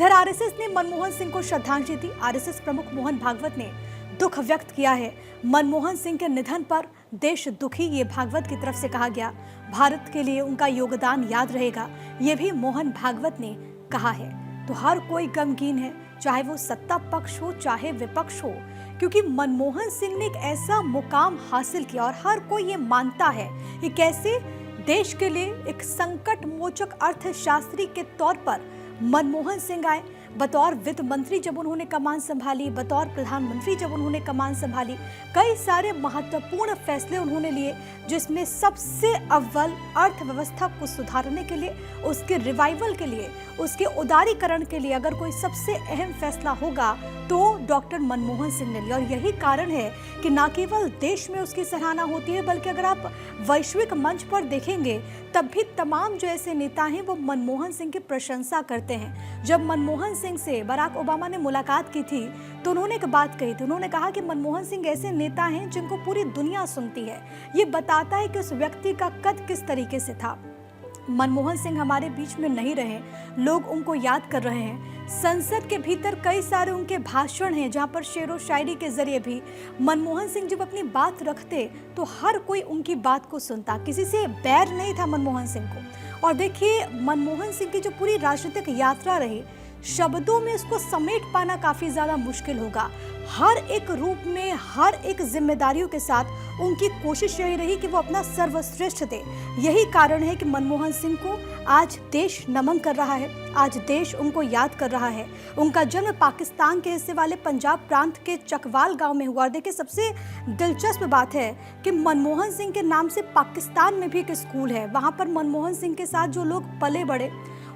इधर आरएसएस ने मनमोहन सिंह को श्रद्धांजलि दी। आरएसएस प्रमुख मोहन भागवत ने दुख व्यक्त किया है। मनमोहन सिंह के निधन पर देश दुखी, ये भागवत की तरफ से कहा गया। भारत के लिए उनका योगदान याद रहेगा, ये भी मोहन भागवत ने कहा है। तो हर कोई गमगीन है, चाहे वो सत्ता पक्ष हो चाहे विपक्ष हो, क्योंकि मनमोहन सिंह ने एक ऐसा मुकाम हासिल किया और हर कोई ये मानता है कि कैसे देश के लिए एक संकट मोचक अर्थशास्त्री के तौर पर मनमोहन सिंह आए। बतौर वित्त मंत्री जब उन्होंने कमान संभाली, बतौर प्रधानमंत्री जब उन्होंने कमान संभाली, कई सारे महत्वपूर्ण फैसले उन्होंने लिए, जिसमें सबसे अव्वल अर्थव्यवस्था को सुधारने के लिए, उसके रिवाइवल के लिए, उसके उदारीकरण के लिए अगर कोई सबसे अहम फैसला होगा तो डॉक्टर मनमोहन सिंह ने लिया। और यही कारण है कि न केवल देश में उसकी सराहना होती है, बल्कि अगर आप वैश्विक मंच पर देखेंगे तब भी तमाम जो ऐसे नेता हैं वो मनमोहन सिंह की प्रशंसा करते हैं। जब मनमोहन सिंह से बराक ओबामा ने मुलाकात की थी तो उन्होंने एक बात कही थी, उन्होंने कहा कि मनमोहन सिंह ऐसे नेता हैं जिनको पूरी दुनिया सुनती है। ये बताता है कि उस व्यक्ति का कद किस तरीके से था। मनमोहन सिंह हमारे बीच में नहीं रहे, लोग उनको याद कर रहे हैं। संसद के भीतर कई सारे उनके भाषण हैं जहां पर शेरो शायरी के जरिए भी मनमोहन सिंह जब अपनी बात रखते तो हर कोई उनकी बात को सुनता, किसी से बैर नहीं था मनमोहन सिंह को। और देखिए मनमोहन सिंह की जो पूरी राजनीतिक यात्रा रही, शब्दों में उसको समेट पाना काफ़ी ज़्यादा मुश्किल होगा। हर एक रूप में, हर एक जिम्मेदारियों के साथ उनकी कोशिश यही रही कि वो अपना सर्वश्रेष्ठ दे। यही कारण है कि मनमोहन सिंह को आज देश नमन कर रहा है, आज देश उनको याद कर रहा है। उनका जन्म पाकिस्तान के हिस्से वाले पंजाब प्रांत के चकवाल गांव में हुआ। और देखिए सबसे दिलचस्प बात है कि मनमोहन सिंह के नाम से पाकिस्तान में भी एक स्कूल है। वहाँ पर मनमोहन सिंह के साथ जो लोग पले बड़े,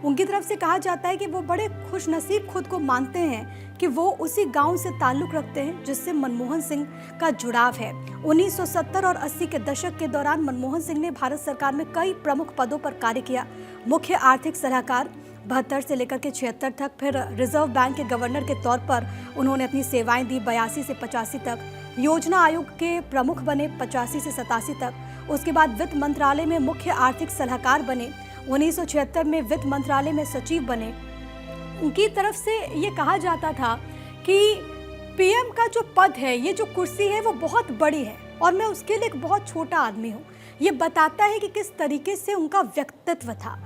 उनकी तरफ से कहा जाता है कि वो बड़े खुशनसीब खुद को मानते हैं कि वो उसी गांव से ताल्लुक़ रखते हैं जिससे मनमोहन सिंह का जुड़ाव है। 1970 और 80 के दशक के दौरान मनमोहन सिंह ने भारत सरकार में कई प्रमुख पदों पर कार्य किया। मुख्य आर्थिक सलाहकार 72 से लेकर के 76 तक, फिर रिजर्व बैंक के गवर्नर के तौर पर उन्होंने अपनी सेवाएं दी 82 से 85 तक। योजना आयोग के प्रमुख बने 85 से 87 तक। उसके बाद वित्त मंत्रालय में मुख्य आर्थिक सलाहकार बने। 1976 में वित्त मंत्रालय में सचिव बने। उनकी तरफ से ये कहा जाता था कि पीएम का जो पद है, ये जो कुर्सी है वो बहुत बड़ी है और मैं उसके लिए एक बहुत छोटा आदमी हूँ। ये बताता है कि किस तरीके से उनका व्यक्तित्व था।